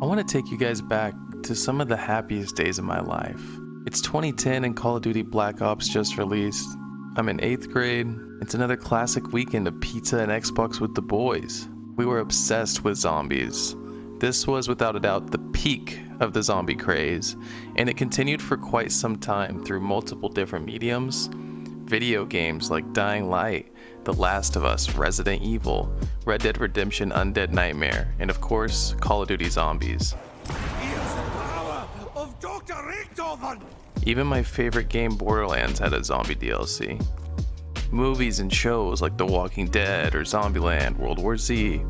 I want to take you guys back to some of the happiest days of my life. It's 2010 and Call of Duty Black Ops just released. I'm in 8th grade. It's another classic weekend of pizza and Xbox with the boys. We were obsessed with zombies. This was without a doubt the peak of the zombie craze, and it continued for quite some time through multiple different mediums. Video games like Dying Light, The Last of Us, Resident Evil, Red Dead Redemption Undead Nightmare, and of course, Call of Duty Zombies. Even my favorite game Borderlands had a zombie DLC. Movies and shows like The Walking Dead or Zombieland, World War Z.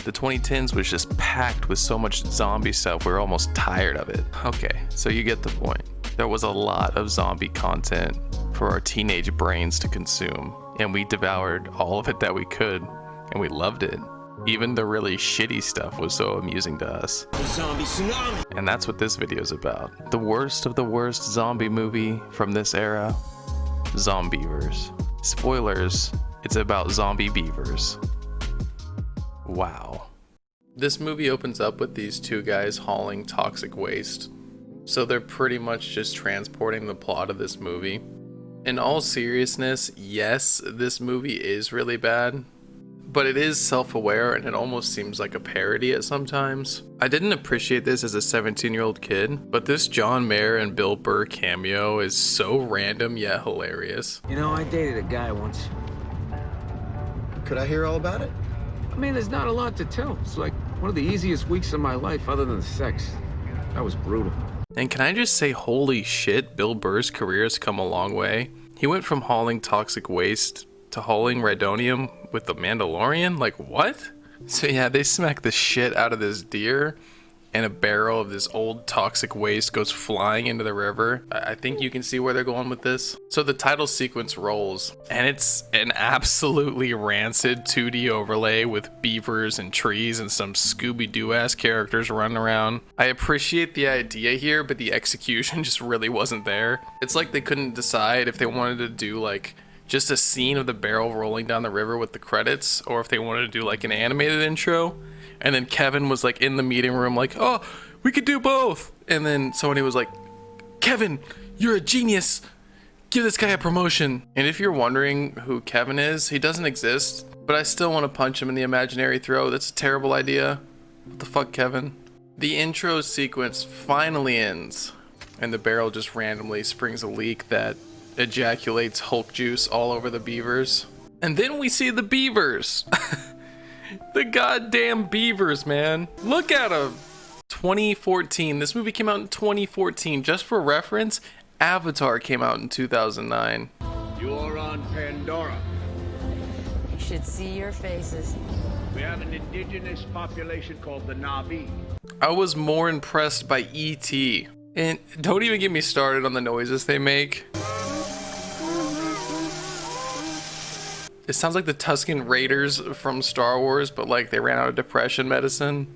The 2010s was just packed with so much zombie stuff we were almost tired of it. Okay, so you get the point. There was a lot of zombie content for our teenage brains to consume, and we devoured all of it that we could, and we loved it. Even the really shitty stuff was so amusing to us. The zombie tsunami. And that's what this video is about. The worst of the worst zombie movie from this era, ZOMBEAVERS. Spoilers, it's about zombie beavers. Wow. This movie opens up with these two guys hauling toxic waste. So they're pretty much just transporting the plot of this movie. In all seriousness, yes, this movie is really bad, but it is self-aware and it almost seems like a parody at sometimes. I didn't appreciate this as a 17-year-old kid, but this John Mayer and Bill Burr cameo is so random yet hilarious. You know, I dated a guy once. Could I hear all about it? I mean, there's not a lot to tell. It's like one of the easiest weeks of my life other than sex. That was brutal. And can I just say, holy shit, Bill Burr's career has come a long way. He went from hauling toxic waste to hauling Rhydonium with the Mandalorian? Like, what? So yeah, they smack the shit out of this deer, and a barrel of this old toxic waste goes flying into the river. I think you can see where they're going with this. So the title sequence rolls, and it's an absolutely rancid 2D overlay with beavers and trees and some Scooby-Doo ass characters running around. I appreciate the idea here, but the execution just really wasn't there. It's like they couldn't decide if they wanted to do like just a scene of the barrel rolling down the river with the credits, or if they wanted to do like an animated intro. And then Kevin was like in the meeting room like, oh, we could do both. And then somebody was like, Kevin, you're a genius. Give this guy a promotion. And if you're wondering who Kevin is, he doesn't exist, but I still want to punch him in the imaginary throat. That's a terrible idea. What the fuck, Kevin? The intro sequence finally ends, and the barrel just randomly springs a leak that ejaculates Hulk juice all over the beavers. And then we see the beavers. The goddamn beavers, man. Look at them. 2014. This movie came out in 2014. Just for reference, Avatar came out in 2009. You're on Pandora. You should see your faces. We have an indigenous population called the Na'vi. I was more impressed by E.T. And don't even get me started on the noises they make. It sounds like the Tusken Raiders from Star Wars, but like they ran out of depression medicine.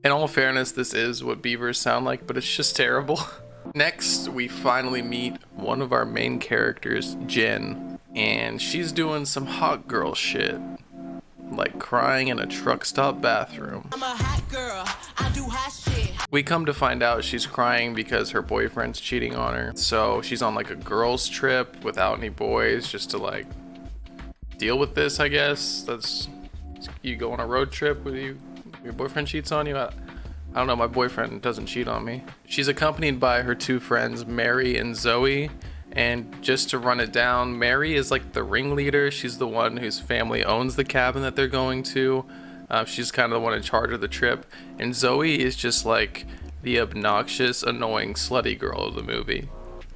In all fairness, this is what beavers sound like, but it's just terrible. Next, we finally meet one of our main characters, Jen, and she's doing some hot girl shit, like crying in a truck stop bathroom. I'm a hot girl. I do hot shit. We come to find out she's crying because her boyfriend's cheating on her. So she's on like a girls trip without any boys just to like deal with this, I guess. That's, you go on a road trip with you, your boyfriend cheats on you. I don't know, my boyfriend doesn't cheat on me. She's accompanied by her two friends, Mary and Zoe. And just to run it down, Mary is like the ringleader. She's the one whose family owns the cabin that they're going to. She's kind of the one in charge of the trip. And Zoe is just like the obnoxious, annoying, slutty girl of the movie.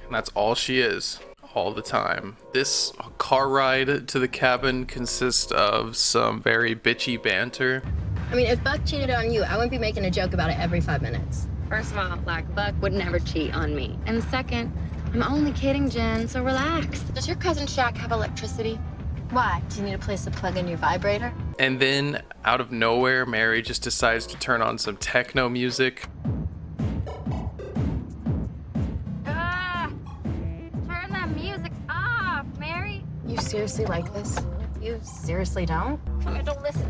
And that's all she is, all the time. This car ride to the cabin consists of some very bitchy banter. I mean, if Buck cheated on you, I wouldn't be making a joke about it every 5 minutes. First of all, like, Buck would never cheat on me. And second, I'm only kidding, Jen, so relax. Does your cousin Shaq have electricity? Why? Do you need a place to plug in your vibrator? And then, out of nowhere, Mary just decides to turn on some techno music. Turn that music off, Mary. You seriously like this? You seriously don't? Come here, don't listen.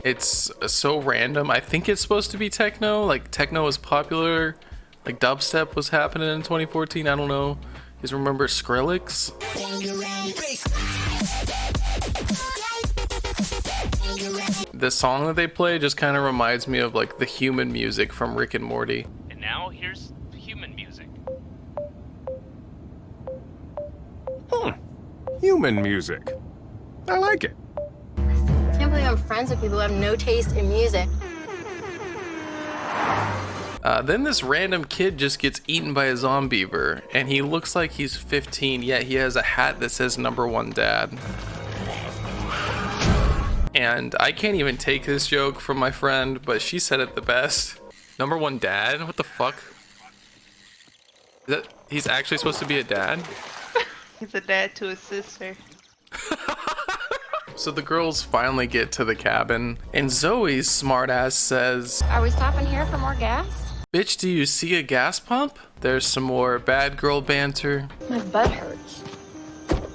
It's so random. I think it's supposed to be techno. Like, techno was popular. Like, dubstep was happening in 2014. I don't know. You guys remember Skrillex? The song that they play just kind of reminds me of, like, the human music from Rick and Morty. And now, here's human music. Human music. I like it. I can't believe I'm friends with people who have no taste in music. Then this random kid just gets eaten by a zombiever, and he looks like he's 15, yet he has a hat that says #1 dad. And I can't even take this joke from my friend, but she said it the best. #1 dad? What the fuck? He's actually supposed to be a dad? He's a dad to his sister. So the girls finally get to the cabin, and Zoe's smartass says, Are we stopping here for more gas? "Bitch, do you see a gas pump?" There's some more bad girl banter. My butt hurts.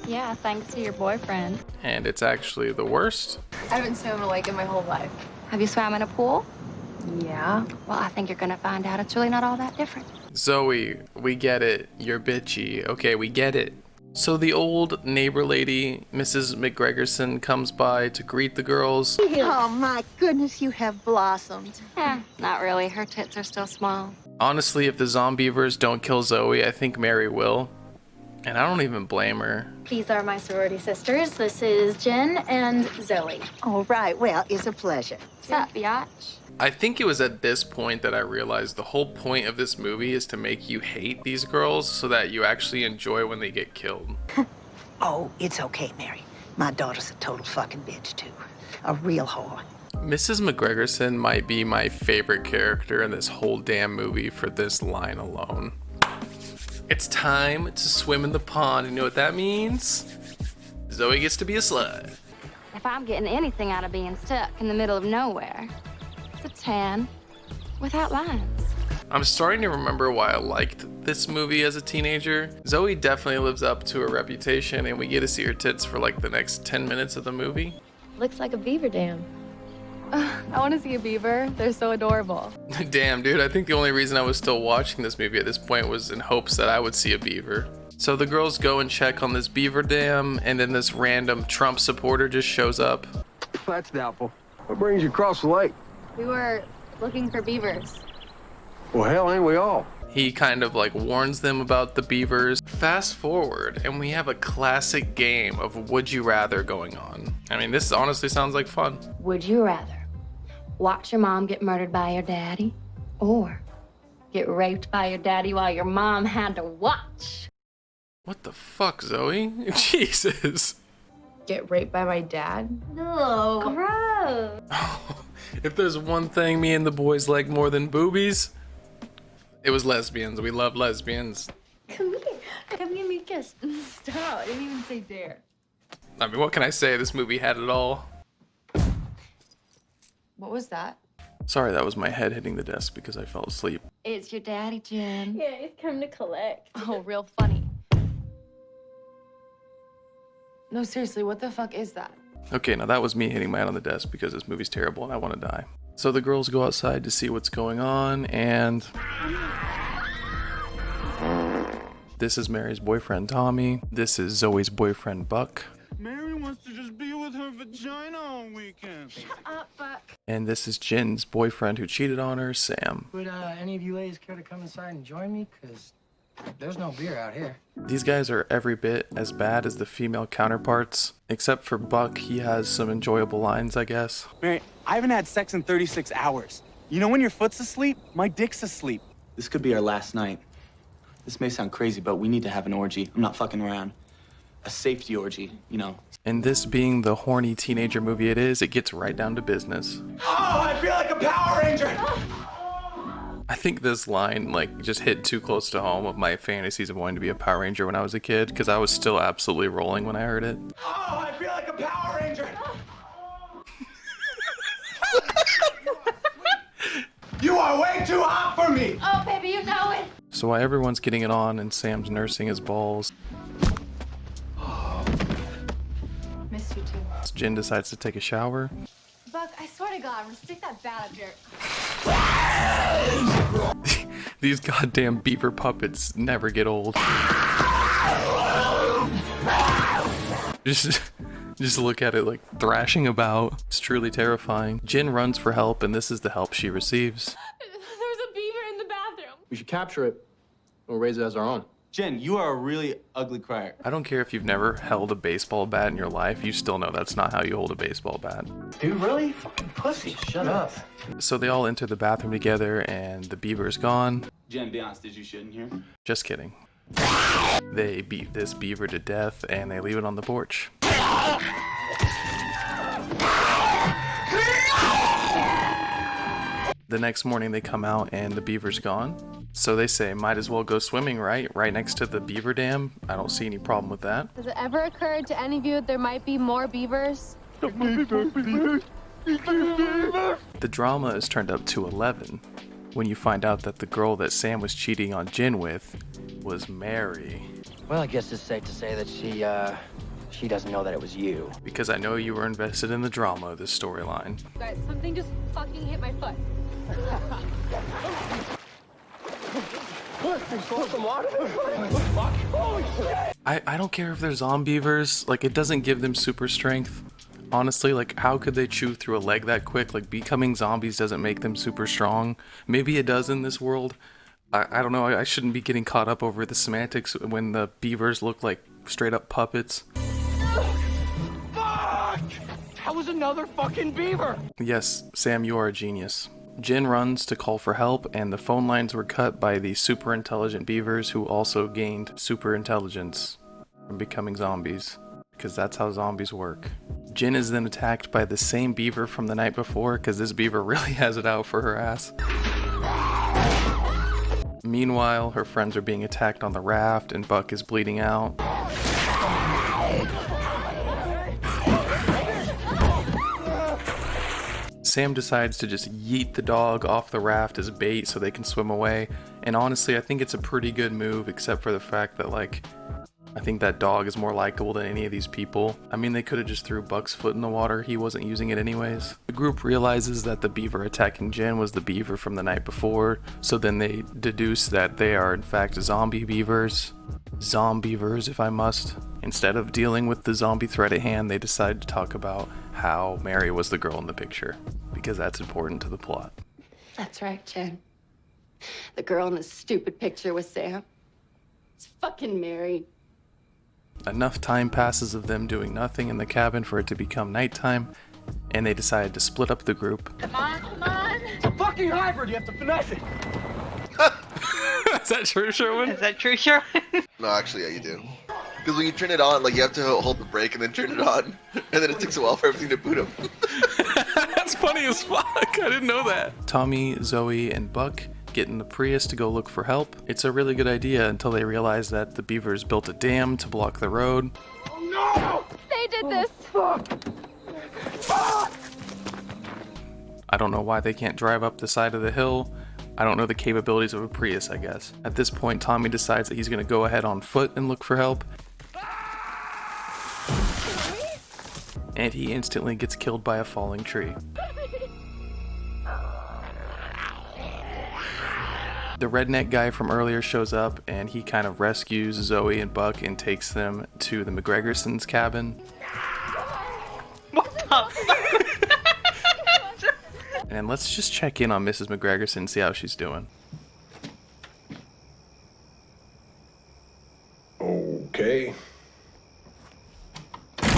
Yeah, thanks to your boyfriend. And it's actually the worst. I haven't swum a lake in my whole life. Have you swam in a pool? Yeah. Well, I think you're gonna find out it's really not all that different. Zoe, we get it. You're bitchy. Okay, we get it. So the old neighbor lady, Mrs. McGregorson, comes by to greet the girls. Oh my goodness, you have blossomed. Not really. Her tits are still small. Honestly, if the Zombeavers don't kill Zoe, I think Mary will. And I don't even blame her. These are my sorority sisters. This is Jen and Zoe. All right, well, it's a pleasure. What's up, biatch? I think it was at this point that I realized the whole point of this movie is to make you hate these girls so that you actually enjoy when they get killed. Oh, it's okay, Mary. My daughter's a total fucking bitch, too. A real whore. Mrs. McGregorson might be my favorite character in this whole damn movie for this line alone. It's time to swim in the pond. You know what that means? Zoe gets to be a slut. If I'm getting anything out of being stuck in the middle of nowhere, it's a tan without lines. I'm starting to remember why I liked this movie as a teenager. Zoe definitely lives up to her reputation, and we get to see her tits for like the next 10 minutes of the movie. Looks like a beaver dam. I want to see a beaver. They're so adorable. Damn, dude, I think the only reason I was still watching this movie at this point was in hopes that I would see a beaver. So the girls go and check on this beaver dam, and then this random Trump supporter just shows up. That's doubtful. What brings you across the lake? We were looking for beavers. Well, hell, ain't we all? He kind of like warns them about the beavers. Fast forward, and we have a classic game of Would You Rather going on. I mean, this honestly sounds like fun. Would you rather watch your mom get murdered by your daddy or get raped by your daddy while your mom had to watch? What the fuck, Zoe? Jesus. Get raped by my dad? No. Gross. If there's one thing me and the boys like more than boobies, it was lesbians. We love lesbians. Come here. Come give me a kiss. Stop. I didn't even say dare. I mean, what can I say? This movie had it all. What was that? Sorry, that was my head hitting the desk because I fell asleep. It's your daddy, Jen. Yeah, he's come to collect. Oh, real funny. No, seriously, what the fuck is that? Okay, now that was me hitting my head on the desk because this movie's terrible and I want to die. So the girls go outside to see what's going on, and this is Mary's boyfriend, Tommy. This is Zoe's boyfriend, Buck. Mary wants to just be with her vagina all weekend. Shut up, Buck. And this is Jen's boyfriend who cheated on her, Sam. Would any of you ladies care to come inside and join me? Because there's no beer out here. These guys are every bit as bad as the female counterparts, except for Buck. He has some enjoyable lines, I guess. Mary, I haven't had sex in 36 hours. You know when your foot's asleep? My dick's asleep. This could be our last night. This may sound crazy, but we need to have an orgy. I'm not fucking around. A safety orgy, you know. And this being the horny teenager movie it is, it gets right down to business. Oh, I feel like a Power Ranger! I think this line like just hit too close to home of my fantasies of wanting to be a Power Ranger when I was a kid, because I was still absolutely rolling when I heard it. Oh, I feel like a Power Ranger! You are way too hot for me! Oh, baby, you know it. So while everyone's getting it on and Sam's nursing his balls, Miss you too. Jen decides to take a shower. Buck, I swear down. Stick that bat up your... These goddamn beaver puppets never get old. Just look at it like thrashing about. It's truly terrifying. Jin runs for help, and this is the help she receives. There's a beaver in the bathroom. We should capture it and raise it as our own. Jen, you are a really ugly crier. I don't care if you've never held a baseball bat in your life, you still know that's not how you hold a baseball bat. Dude, really? Fucking pussy. Shut up. So they all enter the bathroom together, and the beaver's gone. Jen, be honest, did you shit in here? Just kidding. They beat this beaver to death, and they leave it on the porch. The next morning they come out and the beaver's gone. So they say, might as well go swimming, right? Right next to the beaver dam. I don't see any problem with that. Has it ever occurred to any of you that there might be more beavers? The drama is turned up to 11 when you find out that the girl that Sam was cheating on Jin with was Mary. Well, I guess it's safe to say that she doesn't know that it was you. Because I know you were invested in the drama of this storyline. Guys, something just fucking hit my foot. I don't care if they're zombievers, like it doesn't give them super strength. Honestly, like how could they chew through a leg that quick? Like becoming zombies doesn't make them super strong. Maybe it does in this world. I don't know, I shouldn't be getting caught up over the semantics when the beavers look like straight up puppets. Fuck! That was another fucking beaver! Yes, Sam, you are a genius. Jin runs to call for help, and the phone lines were cut by the super intelligent beavers who also gained super intelligence from becoming zombies, because that's how zombies work. Jin is then attacked by the same beaver from the night before, because this beaver really has it out for her ass. Meanwhile, her friends are being attacked on the raft, and Buck is bleeding out. Sam decides to just yeet the dog off the raft as bait so they can swim away. And honestly, I think it's a pretty good move, except for the fact that, like, I think that dog is more likable than any of these people. I mean, they could have just threw Buck's foot in the water. He wasn't using it anyways. The group realizes that the beaver attacking Jen was the beaver from the night before. So then they deduce that they are in fact zombie beavers. Zombeavers, if I must. Instead of dealing with the zombie threat at hand, they decide to talk about how Mary was the girl in the picture, because that's important to the plot. That's right, Jen. The girl in the stupid picture with Sam. It's fucking Mary. Enough time passes of them doing nothing in the cabin for it to become nighttime, and they decided to split up the group. Come on, come on! It's a fucking hybrid, you have to finesse it! Is that true, Sherwin? Is that true, Sherwin? No, actually, yeah, you do. Because when you turn it on, like, you have to hold the brake and then turn it on, and then it takes a while for everything to boot up. That's funny as fuck. I didn't know that. Tommy, Zoe, and Buck get in the Prius to go look for help. It's a really good idea until they realize that the beavers built a dam to block the road. Oh no! They did this! Fuck! Fuck! I don't know why they can't drive up the side of the hill. I don't know the capabilities of a Prius, I guess. At this point, Tommy decides that he's going to go ahead on foot and look for help. And he instantly gets killed by a falling tree. The redneck guy from earlier shows up, and he kind of rescues Zoe and Buck and takes them to the McGregorsons' cabin. What the fuck? And let's just check in on Mrs. McGregorson and see how she's doing. Okay.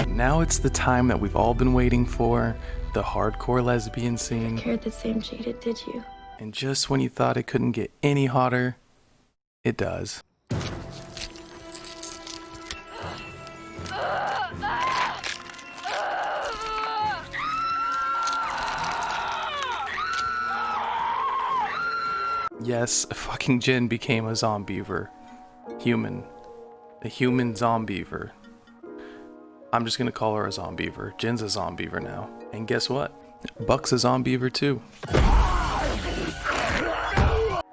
Now it's the time that we've all been waiting for, the hardcore lesbian scene. Cared that Sam cheated, did you? And just when you thought it couldn't get any hotter, it does. Yes, fucking Jen became a zombiever. Human. A human zombiever. I'm just gonna call her a zombiever. Jen's a zombiever now. And guess what? Buck's a zombiever too.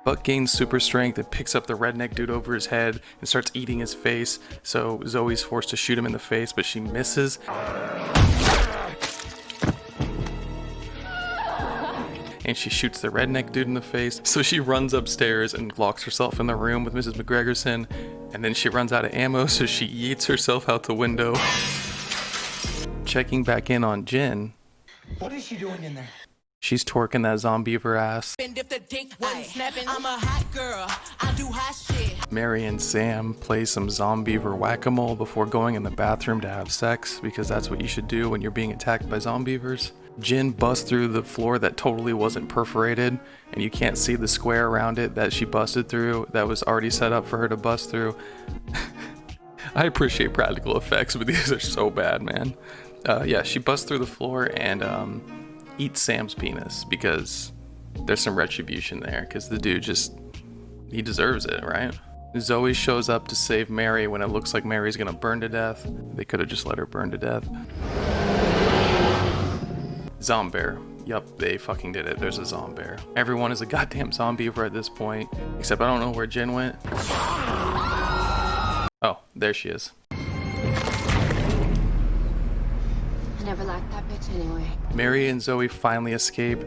Buck gains super strength and picks up the redneck dude over his head and starts eating his face. So Zoe's forced to shoot him in the face, but she misses. and she shoots the redneck dude in the face. So she runs upstairs and locks herself in the room with Mrs. McGregorson, and then she runs out of ammo, so she yeets herself out the window. Checking back in on Jen. What is she doing in there? She's twerking that Zombeaver ass. I'm a hot girl. I do hot shit. Mary and Sam play some Zombeaver whack-a-mole before going in the bathroom to have sex, because that's what you should do when you're being attacked by Zombeavers. Jen busts through the floor that totally wasn't perforated, and you can't see the square around it that she busted through that was already set up for her to bust through. I appreciate practical effects, but these are so bad, man. Yeah, she busts through the floor and eats Sam's penis, because there's some retribution there, because the dude he deserves it, right? Zoe shows up to save Mary when it looks like Mary's gonna burn to death. They could have just let her burn to death. Zombear. Yup, they fucking did it. There's a Zombear. Everyone is a goddamn Zombeaver at this point, except I don't know where Jen went. Oh, there she is. I never liked that bitch anyway. Mary and Zoe finally escape.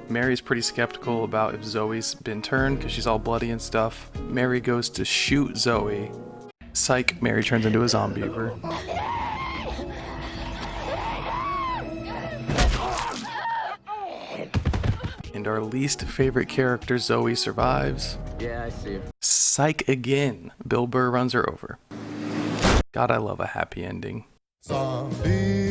Mary's pretty skeptical about if Zoe's been turned because she's all bloody and stuff. Mary goes to shoot Zoe. Psych, Mary turns into a Zombeaver. And our least favorite character, Zoe, survives. Yeah, I see her. Psych again. Bill Burr runs her over. God, I love a happy ending. Zombie.